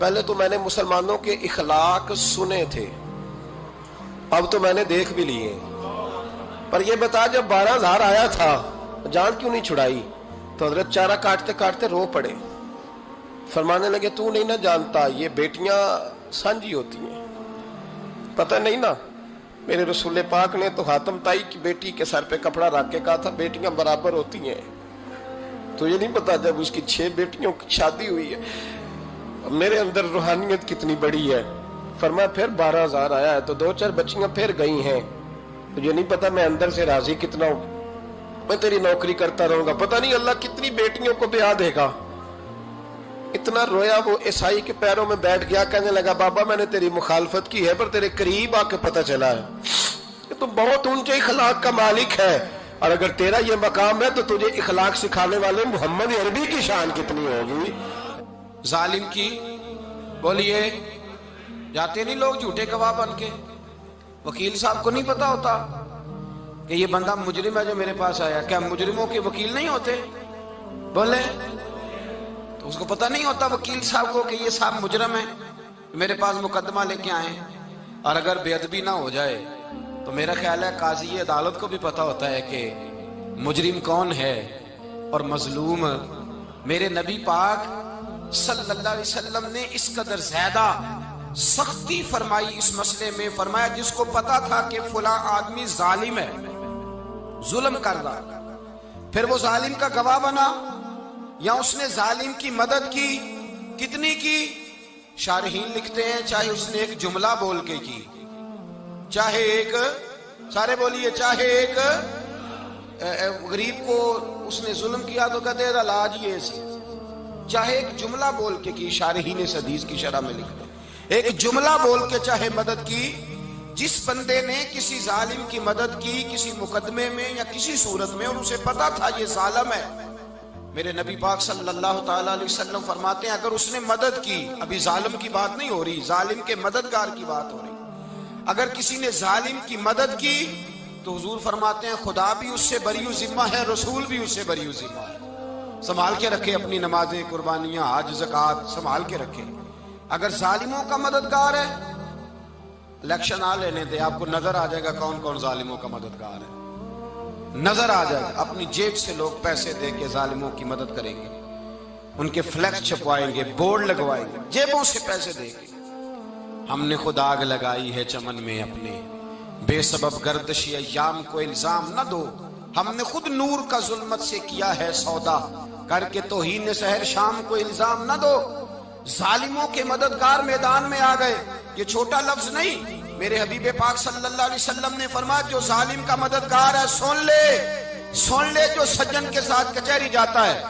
پہلے تو میں نے مسلمانوں کے اخلاق سنے تھے، اب تو میں نے دیکھ بھی لیے، پر یہ بتا جب 12,000 آیا تھا جان کیوں نہیں چھڑائی؟ تو حضرت چارہ کاٹتے کاٹتے رو پڑے، فرمانے لگے تو نہیں نہ جانتا یہ بیٹیاں سانجی ہوتی ہیں، پتہ نہیں نا، میرے رسول پاک نے تو حاتم تائی کی بیٹی کے سر پہ کپڑا رکھ کے کہا تھا بیٹیاں برابر ہوتی ہیں، تو یہ نہیں پتا جب اس کی 6 بیٹیوں کی شادی ہوئی ہے میرے اندر روحانیت کتنی بڑی ہے۔ فرمایا پھر 12,000 آیا ہے تو 2-4 بچیاں پھر گئی ہیں، تجھے نہیں پتا میں اندر سے راضی کتنا ہوں، میں تیری نوکری کرتا رہوں گا، پتہ نہیں اللہ کتنی بیٹیوں کو بیاہ دے گا۔ اتنا رویا وہ عیسائی کے پیروں میں بیٹھ گیا، کہنے لگا بابا میں نے تیری مخالفت کی ہے پر تیرے قریب آ کے پتہ چلا ہے کہ تو بہت اونچے اخلاق کا مالک ہے، اور اگر تیرا یہ مقام ہے تو تجھے اخلاق سکھانے والے محمد عربی کی شان کتنی ہوگی۔ ظالم کی بولیے جاتے نہیں لوگ جھوٹے گواہ بن کے، وکیل صاحب کو نہیں پتا ہوتا کہ یہ بندہ مجرم ہے جو میرے پاس آیا، کیا مجرموں کے وکیل نہیں ہوتے؟ بولے تو اس کو پتہ نہیں ہوتا وکیل صاحب کو کہ یہ صاحب مجرم ہے، میرے پاس مقدمہ لے کے آئے، اور اگر بے ادبی نہ ہو جائے تو میرا خیال ہے قاضی عدالت کو بھی پتا ہوتا ہے کہ مجرم کون ہے اور مظلوم۔ میرے نبی پاک صلی اللہ علیہ وسلم نے اس قدر زیادہ سختی فرمائی اس مسئلے میں، فرمایا جس کو پتا تھا کہ فلاں آدمی ظالم ہے، ظلم کر رہا، پھر وہ ظالم کا گواہ بنا یا اس نے ظالم کی مدد کی، کتنی کی؟ شارحین لکھتے ہیں چاہے اس نے ایک جملہ بول کے کی، چاہے ایک، سارے بولیے، چاہے ایک غریب کو اس نے ظلم کیا تو کہتے ہیں علاج یہ سی، چاہے ایک جملہ بول کے کی، شارحین اس حدیث کی شرح میں لکھتے ہیں ایک جملہ بول کے چاہے مدد کی، جس بندے نے کسی ظالم کی مدد کی کسی مقدمے میں یا کسی صورت میں اور اسے پتا تھا یہ ظالم ہے، میرے نبی پاک صلی اللہ تعالی علیہ وسلم فرماتے ہیں اگر اس نے مدد کی، ابھی ظالم کی بات نہیں ہو رہی، ظالم کے مددگار کی بات ہو رہی، اگر کسی نے ظالم کی مدد کی تو حضور فرماتے ہیں خدا بھی اس سے بری و ذمہ ہے، رسول بھی اس سے بری و ذمہ ہے۔ سنبھال کے رکھے اپنی نمازیں، قربانیاں، حج، زکوٰۃ سنبھال کے رکھے۔ اگر ظالموں کا مددگار ہے، الیکشن آ لینے دے، آپ کو نظر آ جائے گا کون کون ظالموں کا مددگار ہے، نظر آ جائے گا، اپنی جیب سے لوگ پیسے دے کے ظالموں کی مدد کریں گے، ان کے فلیکس چھپوائیں گے، بورڈ لگوائیں گے، جیبوں سے پیسے دے کے۔ ہم نے خود آگ لگائی ہے چمن میں اپنے، بے سبب گردشی ایام کو الزام نہ دو، ہم نے خود نور کا ظلمت سے کیا ہے سودا، کر کے توہین سحر شام کو الزام نہ دو۔ ظالموں کے مددگار میدان میں آ گئے، یہ چھوٹا لفظ نہیں، میرے حبیب پاک صلی اللہ علیہ وسلم نے فرمایا جو ظالم کا مددگار ہے سن لے جو سجن کے ساتھ کچہری جاتا ہے،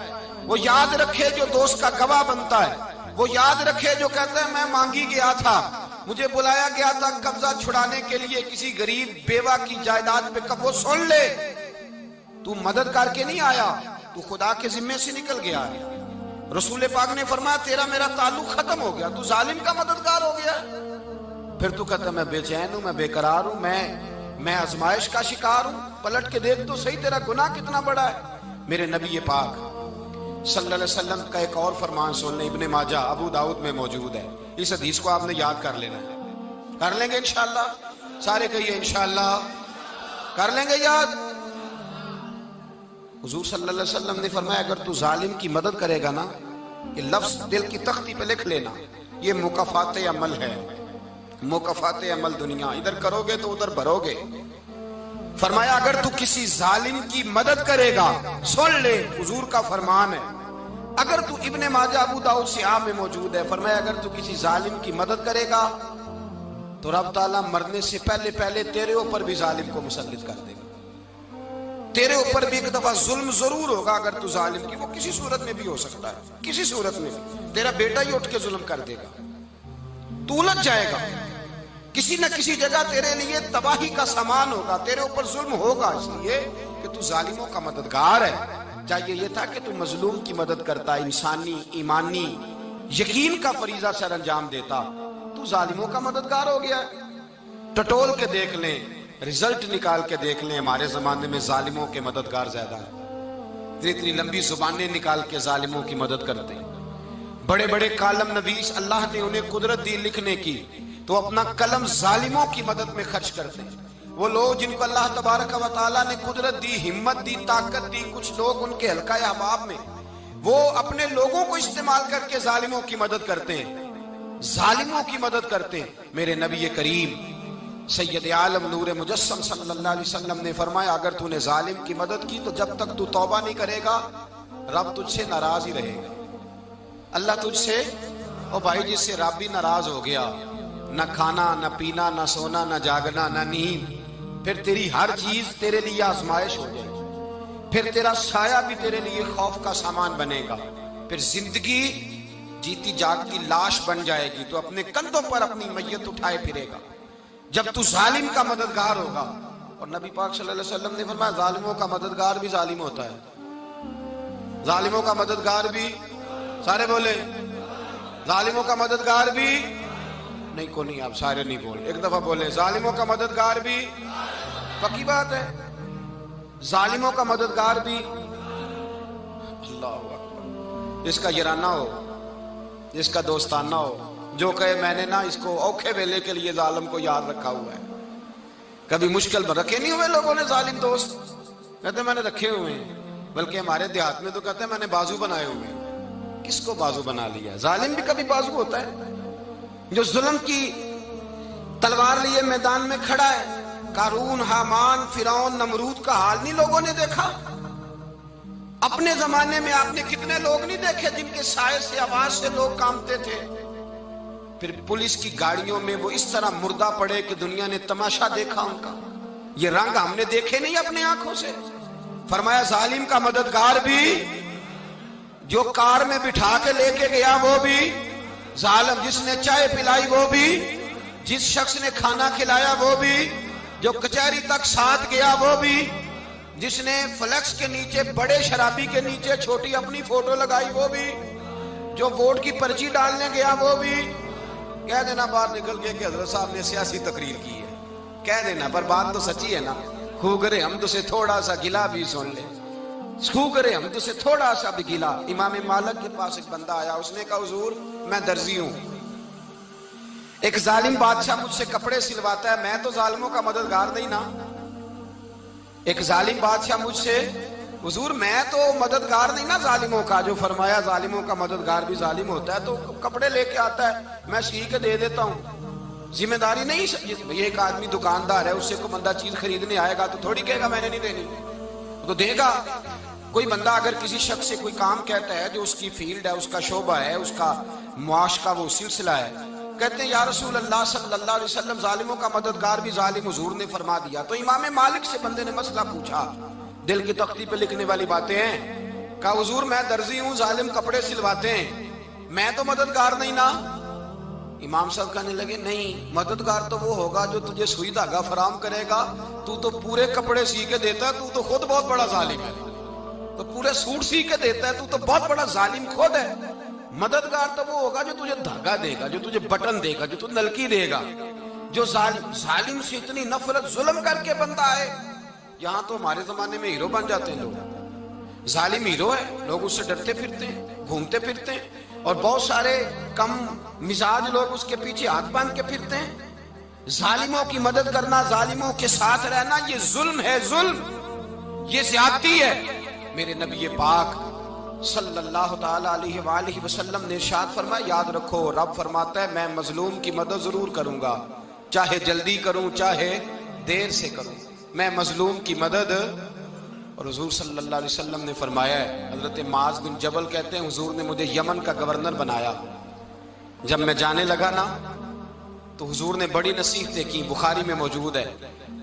وہ یاد رکھے جو دوست کا گواہ بنتا ہے، وہ یاد رکھے جو کہتا ہے میں مانگی گیا تھا، مجھے بلایا گیا تھا قبضہ چھڑانے کے لیے کسی غریب بیوہ کی جائیداد پہ، کب وہ سن لے تو مدد کر کے نہیں آیا، تو خدا کے ذمے سے نکل گیا ہے۔ رسول پاک نے فرمایا تیرا میرا تعلق ختم ہو گیا، تو ظالم کا مددگار ہو گیا، پھر تو کہتا میں بے چین ہوں، میں بے قرار ہوں، میں آزمائش کا شکار ہوں، پلٹ کے دیکھ تو صحیح تیرا گناہ کتنا بڑا ہے۔ میرے نبی پاک صلی اللہ علیہ وسلم کا ایک اور فرمان سن لیں، ابن ماجہ ابو داؤد میں موجود ہے، اس حدیث کو آپ نے یاد کر لینا ہے، کر لیں گے انشاءاللہ، سارے کہیے انشاءاللہ، کر لیں گے یاد۔ حضور صلی اللہ علیہ وسلم نے فرمایا اگر تو ظالم کی مدد کرے گا نا، یہ لفظ دل کی تختی پہ لکھ لینا، یہ مکافات عمل ہے، مکافات عمل دنیا، ادھر کرو گے تو ادھر بھرو گے۔ فرمایا اگر تو کسی ظالم کی مدد کرے گا، سن لے حضور کا فرمان ہے، اگر تو ابن ماجہ ابو داؤد سیاہ میں موجود ہے، فرمایا اگر تو کسی ظالم کی مدد کرے گا تو رب تعالیٰ مرنے سے پہلے تیرے اوپر بھی ظالم کو مسلط کر دے گا، تیرے اوپر بھی ایک دفعہ ظلم ضرور ہوگا اگر تو ظالم کی، وہ کسی صورت میں بھی ہو سکتا ہے، کسی صورت میں بھی تیرا بیٹا ہی اٹھ کے ظلم کر دے گا، تو الجھ جائے گا، کسی نہ کسی جگہ تیرے لیے تباہی کا سامان ہوگا، تیرے اوپر ظلم ہوگا، اس لیے کہ تو ظالموں کا مددگار ہے۔ چاہیے یہ تھا کہ تو مظلوم کی مدد کرتا، انسانی ایمانی یقین کا فریضہ سر انجام دیتا، تو ظالموں کا مددگار ہو گیا۔ ٹٹول کے دیکھ لیں، رزلٹ نکال کے دیکھ لیں، ہمارے زمانے میں ظالموں کے مددگار زیادہ ہیں، اتنی لمبی زبانیں نکال کے ظالموں کی مدد کرتے ہیں، بڑے بڑے کالم نویس اللہ نے انہیں قدرت دی لکھنے کی، تو اپنا قلم ظالموں کی مدد میں خرچ کرتے ہیں۔ وہ لوگ جن کو اللہ تبارک و تعالیٰ نے قدرت دی، ہمت دی، طاقت دی، کچھ لوگ ان کے حلقہ احباب میں، وہ اپنے لوگوں کو استعمال کر کے ظالموں کی مدد کرتے ہیں، ظالموں کی مدد کرتے ہیں۔ میرے نبی کریم سید عالم نور مجسم صلی اللہ علیہ وسلم نے فرمایا، اگر تو نے ظالم کی مدد کی تو جب تک تو توبہ نہیں کرے گا رب تجھ سے ناراض ہی رہے گا۔ اللہ تجھ سے، او بھائی جس سے رب بھی ناراض ہو گیا، نہ کھانا نہ پینا نہ سونا نہ جاگنا نہ نیند، پھر تیری ہر چیز تیرے لیے آزمائش ہو جائے گی، پھر تیرا سایہ بھی تیرے لیے خوف کا سامان بنے گا، پھر زندگی جیتی جاگتی لاش بن جائے گی، تو اپنے کندھوں پر اپنی میت اٹھائے پھرے گا جب تو ظالم کا مددگار ہوگا۔ اور نبی پاک صلی اللہ علیہ وسلم نے فرمایا، ظالموں کا مددگار بھی ظالم ہوتا ہے، ظالموں کا مددگار بھی، سارے بولے ظالموں کا مددگار بھی نہیں، کو نہیں، آپ سارے نہیں بولے، ایک دفعہ بولے ظالموں کا مددگار بھی، پکی بات ہے، ظالموں کا مددگار بھی۔ اللہ اکبر، جس کا یارانہ ہو، جس کا دوستانہ ہو، جو کہے میں نے نا اس کو اوکھے ویلے کے لیے ظالم کو یاد رکھا ہوا ہے۔ کبھی مشکل میں رکھے نہیں ہوئے لوگوں نے ظالم دوست، کہتے میں نے رکھے ہوئے ہیں، بلکہ ہمارے دیہات میں تو کہتے ہیں میں نے بازو بنائے ہوئے ہیں۔ کس کو بازو بنا لیا؟ ظالم بھی کبھی بازو ہوتا ہے، جو ظلم کی تلوار لیے میدان میں کھڑا ہے۔ قارون، حامان، فرعون، نمرود کا حال نہیں لوگوں نے دیکھا؟ اپنے زمانے میں آپ نے کتنے لوگ نہیں دیکھے جن کے سائے سے، آواز سے لوگ کانپتے تھے؟ پھر پولیس کی گاڑیوں میں وہ اس طرح مردہ پڑے کہ دنیا نے تماشا دیکھا ان کا۔ یہ رنگ ہم نے دیکھے نہیں اپنے آنکھوں سے۔ فرمایا ظالم کا مددگار بھی، جو کار میں بٹھا کے لے کے گیا وہ بھی ظالم، جس نے چائے پلائی وہ بھی، جس شخص نے کھانا کھلایا وہ بھی، جو کچہری تک ساتھ گیا وہ بھی، جس نے فلیکس کے نیچے، بڑے شرابی کے نیچے چھوٹی اپنی فوٹو لگائی وہ بھی، جو ووٹ کی پرچی ڈالنے گیا وہ بھی۔ کہہ دینا باہر نکل کے کہ حضرت صاحب نے سیاسی تقریر کی ہے، کہہ دینا، پر بات تو سچی ہے نا۔ خو کرے ہم تو سے تھوڑا سا گلا بھی سن لے، خو کرے ہم تو سے تھوڑا سا بھی گلا۔ امام مالک کے پاس ایک بندہ آیا، اس نے کہا حضور میں درزی ہوں، ایک ظالم بادشاہ مجھ سے کپڑے سلواتا ہے، میں تو ظالموں کا مددگار نہیں نا۔ ایک ظالم بادشاہ مجھ سے، حضور میں تو مددگار نہیں نا ظالموں کا، جو فرمایا ظالموں کا مددگار بھی ظالم ہوتا ہے، تو کپڑے لے کے آتا ہے میں سی کے دے دیتا ہوں، ذمہ داری نہیں۔ یہ ایک آدمی دکاندار ہے، اس سے کوئی بندہ چیز خریدنے آئے گا تو تھوڑی کہے گا میں نے نہیں دینی، تو دے گا۔ کوئی بندہ اگر کسی شخص سے کوئی کام کہتا ہے جو اس کی فیلڈ ہے، اس کا شعبہ ہے، اس کا معاش کا وہ سلسلہ ہے، کہتے ہیں یا رسول اللہ صلی اللہ علیہ وسلم ظالموں کا مددگار بھی ظالم، حضور نے فرما دیا۔ تو امام مالک سے بندے نے مسئلہ پوچھا، دل کی تختی پہ لکھنے والی باتیں ہیں، کہا حضور میں درزی ہوں، ظالم کپڑے سلواتے ہیں، میں تو مددگار نہیں نا۔ امام صاحب کہنے لگے نہیں، مددگار تو وہ ہوگا جو تجھے سوئی دھاگا فراہم کرے گا، تو پورے کپڑے سی کے دیتا ہے، تو خود بہت بڑا ظالم ہے، تو پورے سوٹ سی کے دیتا ہے، تو بہت بڑا ظالم خود ہے۔ مددگار تو وہ ہوگا جو تجھے دھاگا دے گا، جو تجھے بٹن دے گا، جو تجھے نلکی دے گا، جو ظالم سے اتنی نفرت ظلم کر کے بندہ ہے۔ یہاں تو ہمارے زمانے میں ہیرو بن جاتے ہیں لوگ، ظالم ہیرو ہے، لوگ اس سے ڈرتے پھرتے ہیں، گھومتے پھرتے ہیں، اور بہت سارے کم مزاج لوگ اس کے پیچھے ہاتھ باندھ کے پھرتے ہیں۔ ظالموں کی مدد کرنا، ظالموں کے ساتھ رہنا، یہ ظلم ہے، ظلم، یہ زیادتی ہے۔ میرے نبی پاک صلی اللہ تعالی علیہ وآلہ وسلم نے ارشاد فرمایا، یاد رکھو رب فرماتا ہے میں مظلوم کی مدد ضرور کروں گا، چاہے جلدی کروں چاہے دیر سے کروں، میں مظلوم کی مدد۔ اور حضور صلی اللہ علیہ وسلم نے فرمایا ہے، حضرت معاذ بن جبل کہتے ہیں حضور نے مجھے یمن کا گورنر بنایا، جب میں جانے لگا نا تو حضور نے بڑی نصیحتیں کی، بخاری میں موجود ہے،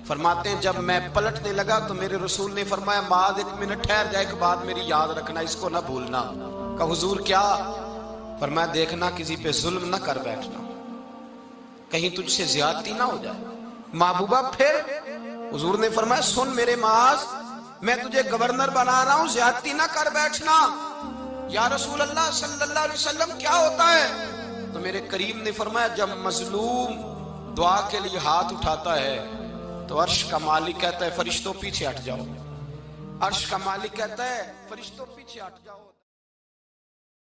فرماتے ہیں جب میں پلٹنے لگا تو میرے رسول نے فرمایا معاذ ایک منٹ ٹھہر جائے، ایک بات میری یاد رکھنا، اس کو نہ بھولنا۔ کہا حضور کیا؟ فرمایا دیکھنا کسی پہ ظلم نہ کر بیٹھنا، کہیں تجھ سے زیادتی نہ ہو جائے۔ محبوبہ پھر حضور نے فرمایا سن میرے معاذ، میں تجھے گورنر بنا رہا ہوں، زیادتی نہ کر بیٹھنا۔ یا رسول اللہ صلی اللہ علیہ وسلم کیا ہوتا ہے؟ تو میرے کریم نے فرمایا جب مظلوم دعا کے لیے ہاتھ اٹھاتا ہے تو عرش کا مالک کہتا ہے فرشتوں پیچھے ہٹ جاؤ، عرش کا مالک کہتا ہے فرشتوں پیچھے ہٹ جاؤ۔